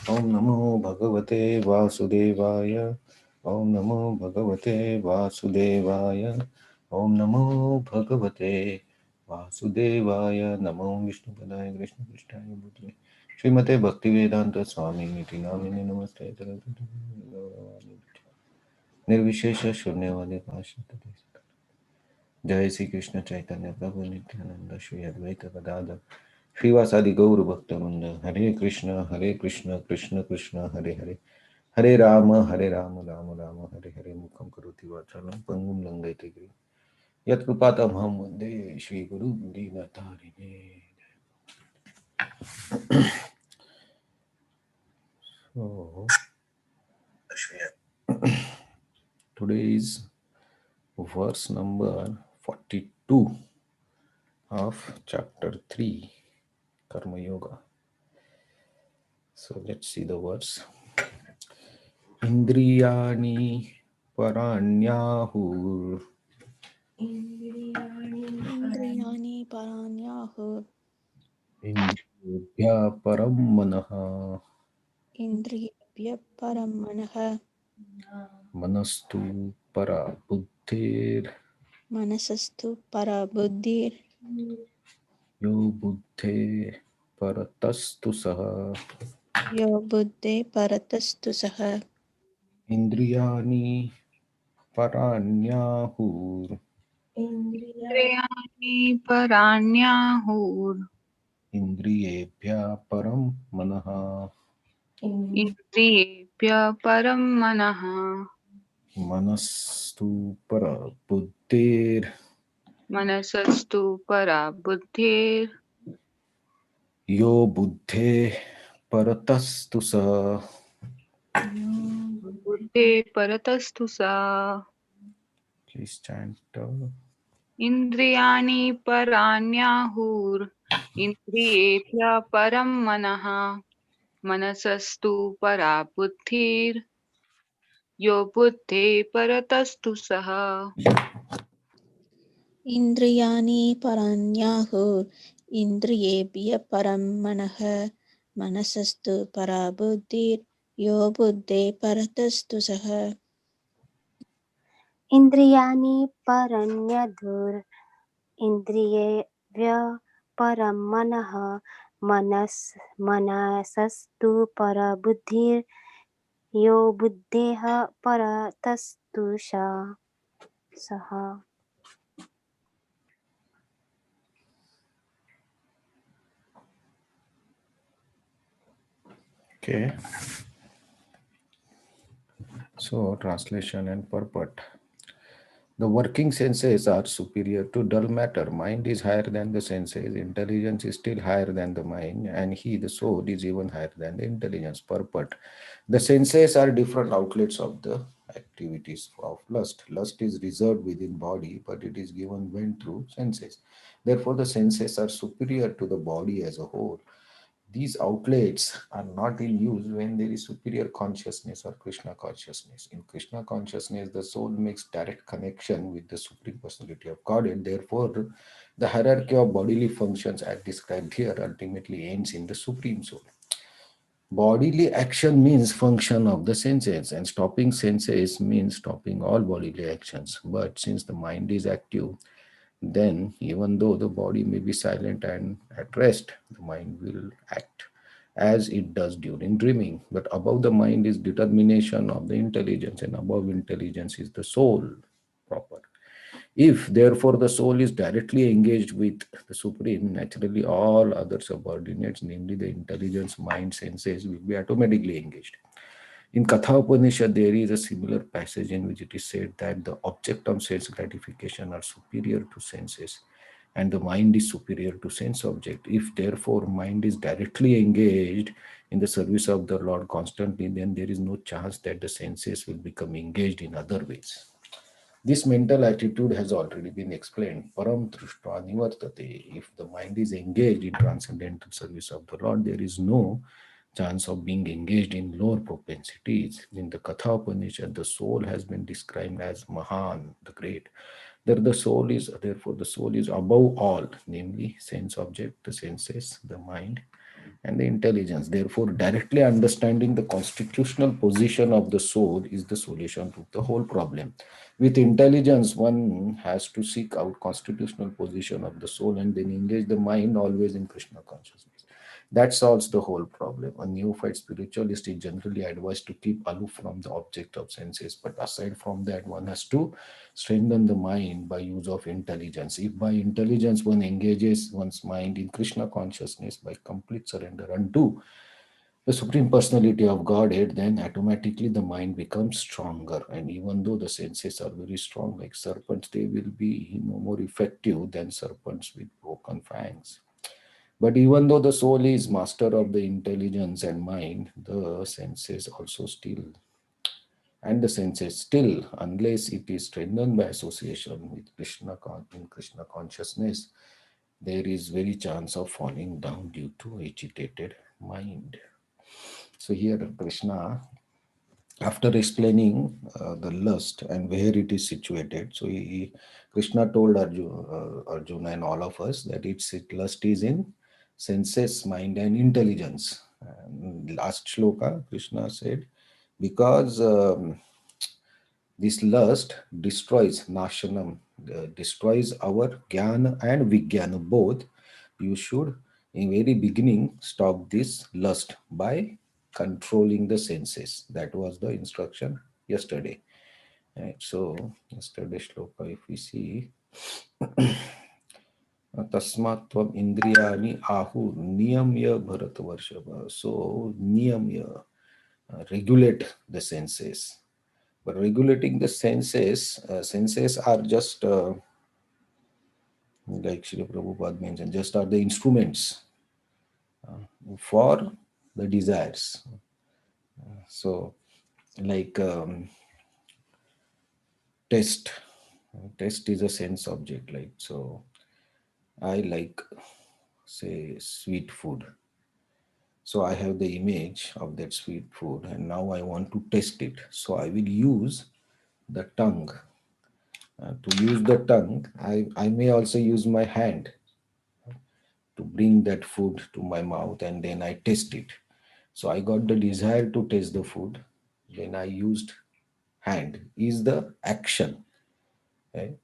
Om Namo Bhagavate Vasudevaya. Om Namo Bhagavate Vasudevaya. Om Namo Bhagavate Vasudevaya. Namo Vishnu Padaya Krishna Krishnaya Bhutale. Srimate Bhaktivedanta Swami Niti Namini Namaste. Nirvishesha Shunyavadi Pashatade. Jai Sri Krishna Chaitanya Prabhu Nityananda Shri Advaita Gadadhar Srivasadi Gauru Bhakta Hare Krishna Krishna Krishna Hare Hare Hare Rama Rama Rama Hare Hare Mukham Karoti Vachalam Pangum Langaite Giri Yat Kripatam Ham Vande Shri Guru Dinatarine. So today is verse number 42 of chapter 3 Karma Yoga. So let's see the words. Indriyani paranyahur Indriyani paranyahur indriyebhya param manaha indriyebhya param manah manastu para buddhir manasastu para buddhir yo buddhe paratastu saha yo buddhe paratastu saha indriyani paranyahur Indriyani paranyahur indriyebhya param manaha indriyebhya param manaha manastu para buddhir manasastu para buddhir yo buddhe paratastu saha. buddhe paratastu sa. Please chant. Indriyani paranyahur indriyebhya param manaha manasastu para buddhir yo buddhe paratastu saha. indriyani paranyahur indriyebhya param manah manasastu para buddhir yo buddhe paratastu saha Indriyani paranyadhur indriyeभ्य परं मनः मनसस्तु परबुद्धिर् यो बुद्धेः परतस्तु सः. Okay. So, translation and purport. The working senses are superior to dull matter. Mind is higher than the senses. Intelligence is still higher than the mind. And he, the soul, is even higher than the intelligence. Purport. The senses are different outlets of the activities of lust. Lust is reserved within body, but it is given vent through senses. Therefore, the senses are superior to the body as a whole. These outlets are not in use when there is superior consciousness or Krishna consciousness. In Krishna consciousness, the soul makes direct connection with the Supreme Personality of God, and therefore, the hierarchy of bodily functions as described here ultimately ends in the Supreme Soul. Bodily action means function of the senses, and stopping senses means stopping all bodily actions. But since the mind is active, then even though the body may be silent and at rest, the mind will act as it does during dreaming. But above the mind is determination of the intelligence, and above intelligence is the soul proper. If therefore the soul is directly engaged with the Supreme, naturally all other subordinates, namely the intelligence, mind, senses, will be automatically engaged. In Katha Upanishad, there is a similar passage in which it is said that the object of sense gratification are superior to senses, and the mind is superior to sense object. If therefore mind is directly engaged in the service of the Lord constantly, then there is no chance that the senses will become engaged in other ways. This mental attitude has already been explained. Param Drishta Nivartate. If the mind is engaged in transcendental service of the Lord, there is no chance of being engaged in lower propensities. In the Katha Upanishad, the soul has been described as Mahan, the great. Therefore the soul is above all, namely sense object, the senses, the mind, and the intelligence. Therefore, directly understanding the constitutional position of the soul is the solution to the whole problem. With intelligence, one has to seek out constitutional position of the soul and then engage the mind always in Krishna consciousness. That solves the whole problem. A neophyte spiritualist is generally advised to keep aloof from the object of senses, but aside from that, one has to strengthen the mind by use of intelligence. If by intelligence one engages one's mind in Krishna consciousness by complete surrender unto the Supreme Personality of Godhead, then automatically the mind becomes stronger. And even though the senses are very strong, like serpents, they will be more effective than serpents with broken fangs. But even though the soul is master of the intelligence and mind, the senses also still, and the senses still, unless it is strengthened by association with Krishna in Krishna consciousness, there is very chance of falling down due to agitated mind. So here Krishna, after explaining the lust and where it is situated, so Krishna told Arjuna and all of us that lust is in senses, mind, and intelligence. And last shloka, Krishna said, because this lust destroys nashanam, destroys our jnana and vijnana both. You should, in very beginning, stop this lust by controlling the senses. That was the instruction yesterday. Right? So, yesterday shloka, if we see, Tasmat tvam indriyani ahu niyamya bharatvarshava. So, niyamya, regulate the senses. But regulating the senses are just, like Srila Prabhupada mentioned, just are the instruments for the desires. So, like taste. Taste is a sense object. Like, so I like, say, sweet food. So I have the image of that sweet food, and now I want to taste it. So I will use the tongue. To use the tongue, I may also use my hand to bring that food to my mouth, and then I taste it. So I got the desire to taste the food. Then I used hand is the action. Right?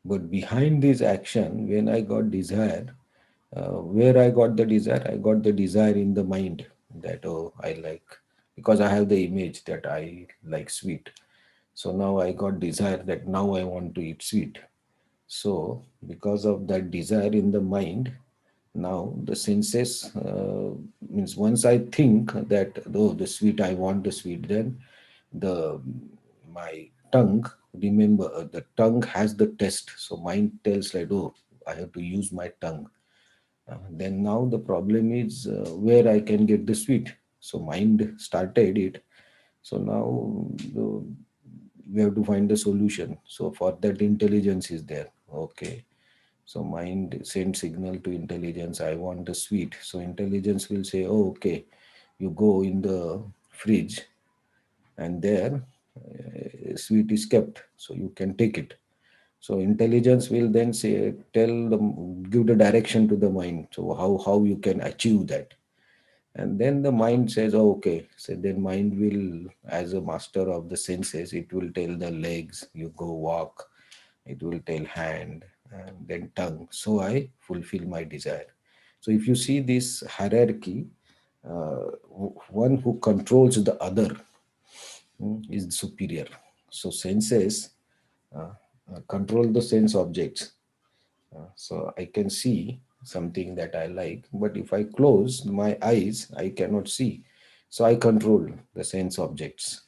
But behind this action, when I got desire, where I got the desire? I got the desire in the mind that, oh, I like, because I have the image that I like sweet. So now I got desire that now I want to eat sweet. So because of that desire in the mind, now the senses, means once I think that, oh, the sweet, I want the sweet, then the my tongue, remember, the tongue has the test. So mind tells like, oh, I have to use my tongue. Then now the problem is where I can get the sweet. So mind started it. So now we have to find the solution. So for that, intelligence is there. Okay. So mind sends signal to intelligence, I want the sweet. So intelligence will say, oh, okay, you go in the fridge and there sweet is kept. So you can take it. So intelligence will then say, give the direction to the mind. So how you can achieve that. And then the mind says, oh, okay. So then mind will, as a master of the senses, it will tell the legs, you go walk. It will tell hand and then tongue. So I fulfill my desire. So if you see this hierarchy, one who controls the other is superior. So senses control the sense objects. So I can see something that I like, but if I close my eyes, I cannot see. So I control the sense objects.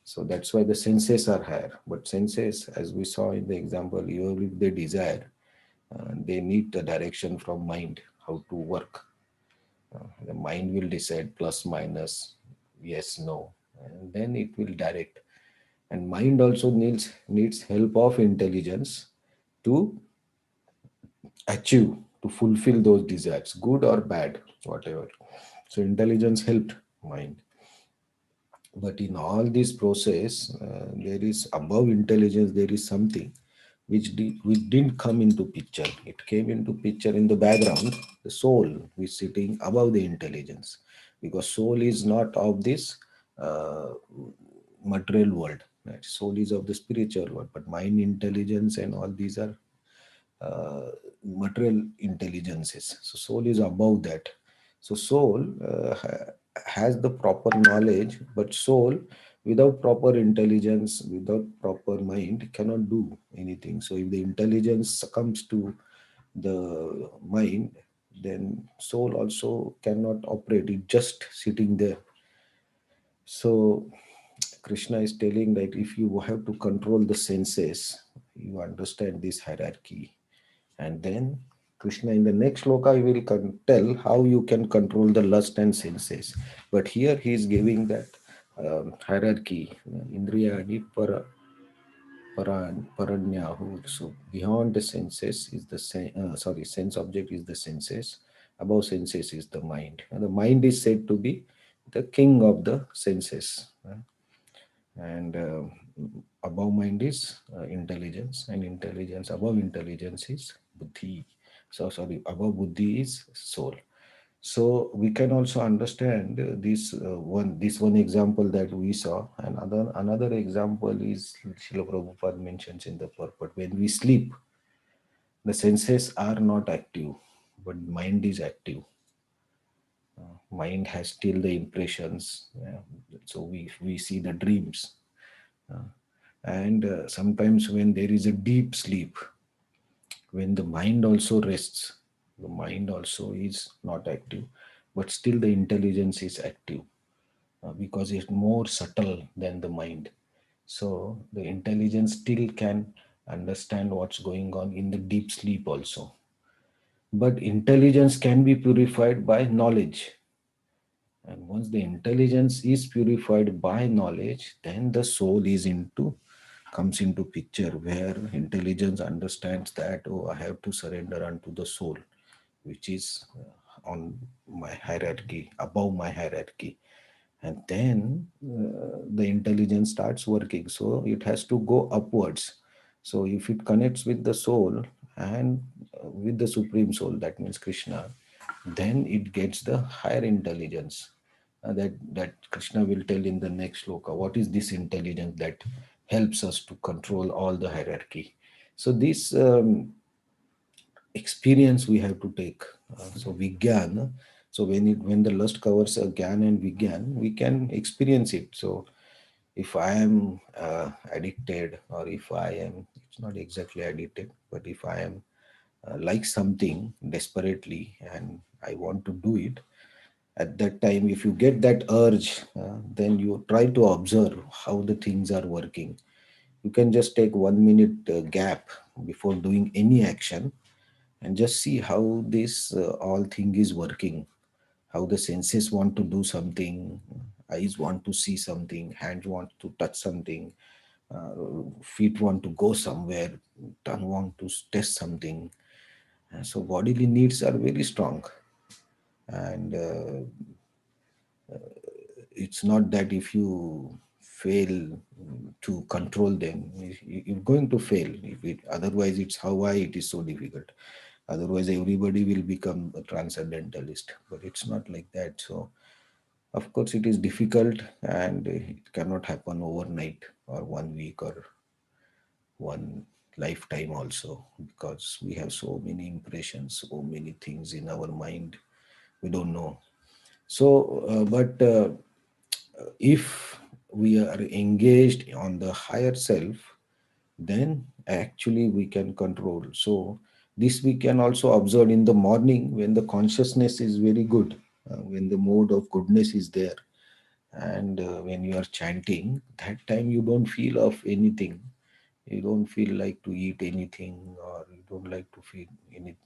So that's why the senses are higher. But senses, as we saw in the example, even if they desire, they need the direction from mind, how to work. The mind will decide plus, minus, yes, no, and then it will direct. And mind also needs help of intelligence to achieve, to fulfill those desires, good or bad, whatever. So intelligence helped mind. But in all this process, there is above intelligence, there is something which didn't come into picture. It came into picture in the background. The soul is sitting above the intelligence, because soul is not of this uh, material world. Right? Soul is of the spiritual world, but mind, intelligence, and all these are material intelligences. So soul is above that. So soul has the proper knowledge, but soul without proper intelligence, without proper mind, cannot do anything. So if the intelligence succumbs to the mind, then soul also cannot operate. It just sitting there. So Krishna is telling that if you have to control the senses, you understand this hierarchy. And then Krishna in the next sloka will tell how you can control the lust and senses. But here he is giving that hierarchy, Indriya, Paranyahu. So beyond the senses is the sense object is the senses. Above senses is the mind. And the mind is said to be the king of the senses. And above mind is intelligence, and intelligence above intelligence is buddhi. So sorry, above buddhi is soul. So we can also understand this one example that we saw. And another example is Srila Prabhupada mentions in the purport. When we sleep, the senses are not active, but mind is active. Mind has still the impressions. So we see the dreams. And sometimes when there is a deep sleep, when the mind also rests, the mind also is not active, but still the intelligence is active, because it's more subtle than the mind. So the intelligence still can understand what's going on in the deep sleep also. But intelligence can be purified by knowledge. And once the intelligence is purified by knowledge, then the soul is into comes into picture, where intelligence understands that, oh, I have to surrender unto the soul, which is on my hierarchy, above my hierarchy. And then the intelligence starts working. So it has to go upwards. So if it connects with the soul and with the supreme soul, that means Krishna, then it gets the higher intelligence. That Krishna will tell in the next sloka. What is this intelligence that helps us to control all the hierarchy? So this experience we have to take. So Vigyan. So when the lust covers a Gyan and Vigyan, we can experience it. So if I am addicted, or if I am, it's not exactly addicted, but if I am like something desperately and I want to do it, at that time, if you get that urge, then you try to observe how the things are working. You can just take 1 minute gap before doing any action, and just see how this all thing is working, how the senses want to do something, eyes want to see something, hands want to touch something, uh, feet want to go somewhere, tongue want to test something. So bodily needs are very strong. And it's not that if you fail to control them, you're going to fail. If it, otherwise, it's how why it is so difficult. Otherwise, everybody will become a transcendentalist. But it's not like that. So, of course, it is difficult, and it cannot happen overnight or 1 week or one lifetime also, because we have so many impressions, so many things in our mind we don't know. So, but if we are engaged on the higher self, then actually we can control. So this we can also observe in the morning, when the consciousness is very good, when the mode of goodness is there, and when you are chanting, that time you don't feel of anything. You don't feel like to eat anything, or you don't like to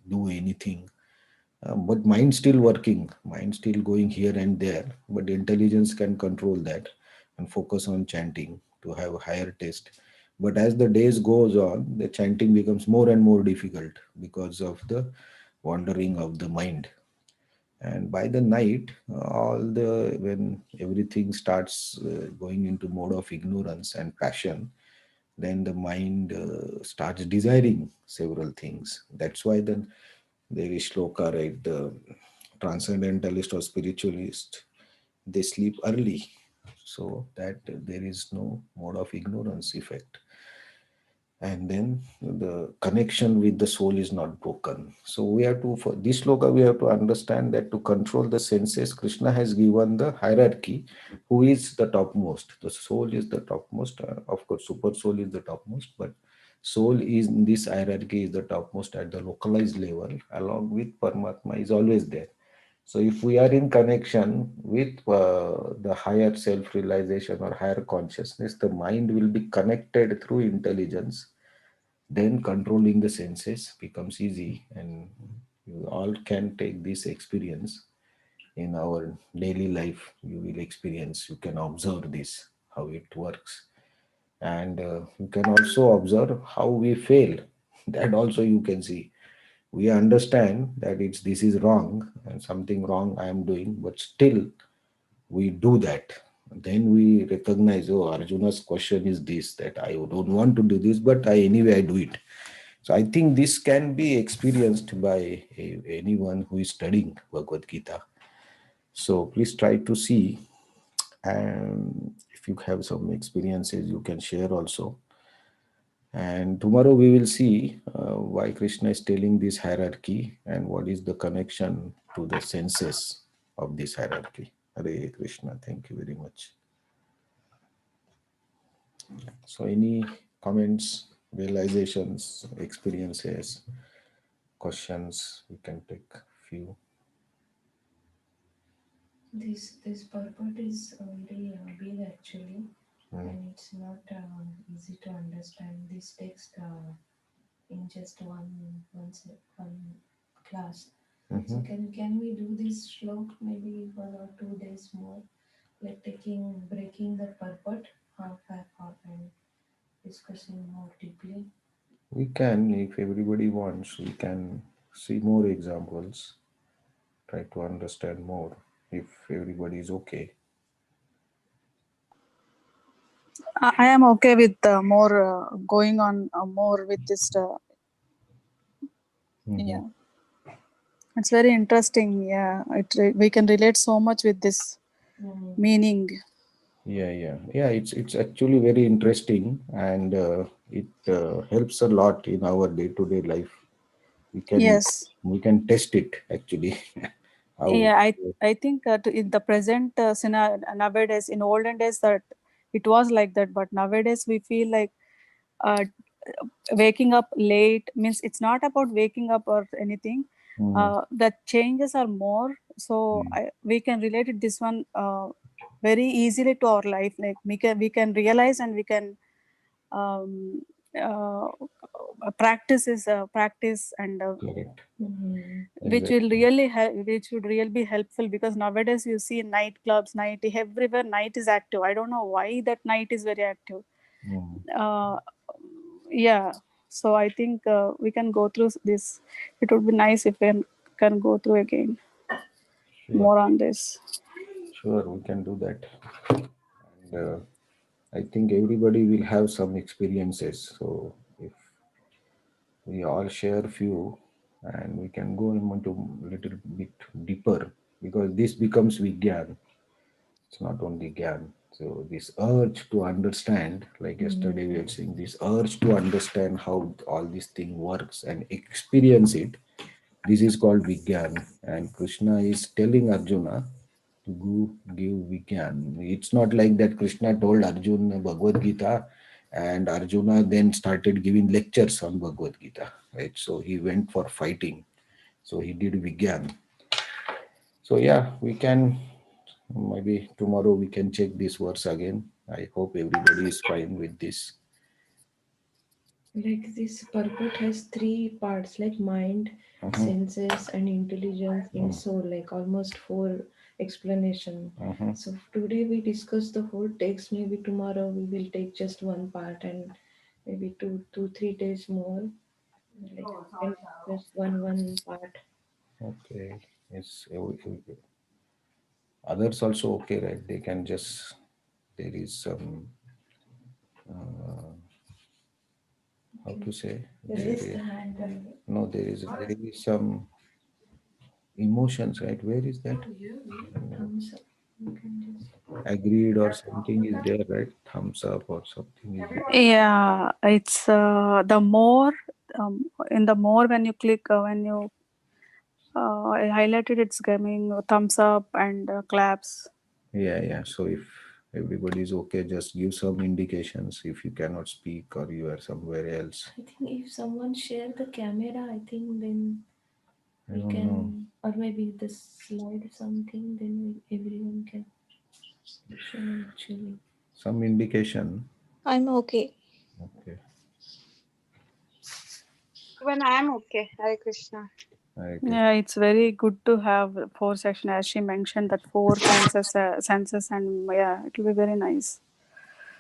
do anything. But mind still working, mind still going here and there, but intelligence can control that and focus on chanting to have a higher taste. But as the days goes on, the chanting becomes more and more difficult because of the wandering of the mind. And by the night, all the when everything starts going into mode of ignorance and passion, then the mind starts desiring several things. That's why then there is shloka, right? The transcendentalist or spiritualist, they sleep early so that there is no mode of ignorance effect, and then the connection with the soul is not broken. So we have to, for this sloka, we have to understand that to control the senses, Krishna has given the hierarchy. Who is the topmost? The soul is the topmost. Of course, super soul is the topmost, but soul is in this hierarchy is the topmost at the localized level, along with Paramatma is always there. So if we are in connection with the higher self-realization or higher consciousness, the mind will be connected through intelligence. Then controlling the senses becomes easy, and you all can take this experience in our daily life. You will experience, you can observe this, how it works, and you can also observe how we fail. That also you can see. We understand that it's this is wrong and something wrong I am doing, but still we do that. Then we recognize, oh, Arjuna's question is this, that I don't want to do this, but I do it. So I think this can be experienced by anyone who is studying Bhagavad Gita. So please try to see, and if you have some experiences, you can share also. And tomorrow we will see why Krishna is telling this hierarchy and what is the connection to the senses of this hierarchy. Hare Krishna, thank you very much. So, any comments, realizations, experiences, questions? We can take few. This purport is very big actually, Mm. and it's not easy to understand this text in just one class. So Mhm. can we do this shlok maybe 1 or 2 days more, like taking breaking the purport half half and discussing more deeply. We can, if everybody wants, we can see more examples, try to understand more if everybody is okay. I am okay with more going on more with this. Mhm. Yeah, it's very interesting. Yeah, we can relate so much with this meaning. Yeah. It's actually very interesting, and it helps a lot in our day-to-day life. We can Yes. we can test it actually. How? Yeah, I think in the present scenario nowadays, in olden days that it was like that, but nowadays we feel like uh, waking up late means it's not about waking up or anything. Mm, The changes are more, so we can relate it this one very easily to our life. Like we can realize, and we can um, uh, practice is practice, and correct. which will Exactly. really help, which would really be helpful, because nowadays you see nightclubs, night everywhere, night is active. I don't know why that night is very active. Mm, uh, yeah, so I think we can go through this. It would be nice if we can go through again sure, more on this. sure, we can do that. And I think everybody will have some experiences. So if we all share few, and we can go into little bit deeper, because this becomes Vigyan. It's not only Gyan. So this urge to understand, like yesterday we were saying, this urge to understand how all this thing works and experience it, this is called Vigyan. And Krishna is telling Arjuna to go give Vigyan. It's not like that Krishna told Arjuna Bhagavad Gita and Arjuna then started giving lectures on Bhagavad Gita, right? So he went for fighting. So he did Vigyan. So yeah, we can maybe tomorrow we can check this verse again. I hope everybody is fine with this. Like this purport has three parts, like mind, Uh-huh. senses, and intelligence in soul, like almost four explanation. Uh-huh. So today we discuss the whole text. Maybe tomorrow we will take just one part, and maybe 3 days more. Like we can discuss one part. Okay. Yes. Others also okay, right? They can just there is some how to say? Raise the hand. No, there is some emotions, right? Where is that? Thumbs up. You can just. Agreed or something is there, right? Thumbs up or something is there. Yeah, it's the more in the more when you click when you I highlighted, it's giving thumbs up and claps. Yeah. So if everybody is okay, just give some indications if you cannot speak or you are somewhere else. I think if someone share the camera, I think then I we don't can, know. or maybe the slide something, then everyone can show actually. Some indication. I'm okay. Okay. When I am okay. Hare Krishna. I guess. Yeah, it's very good to have four section as she mentioned that four senses and yeah, it will be very nice.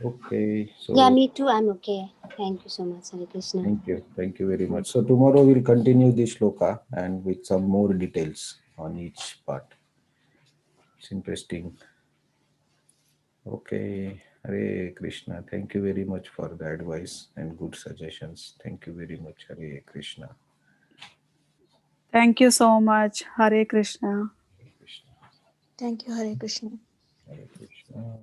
Okay. Yeah, So me too. I'm okay. Thank you so much, Hare Krishna. thank you. Thank you very much. So tomorrow we'll continue this shloka and with some more details on each part. It's interesting. Okay. Hare Krishna. Thank you very much for the advice and good suggestions. Thank you very much. Hare Krishna. Thank you so much. Hare Krishna. Hare Krishna. Thank you, Hare Krishna. Hare Krishna.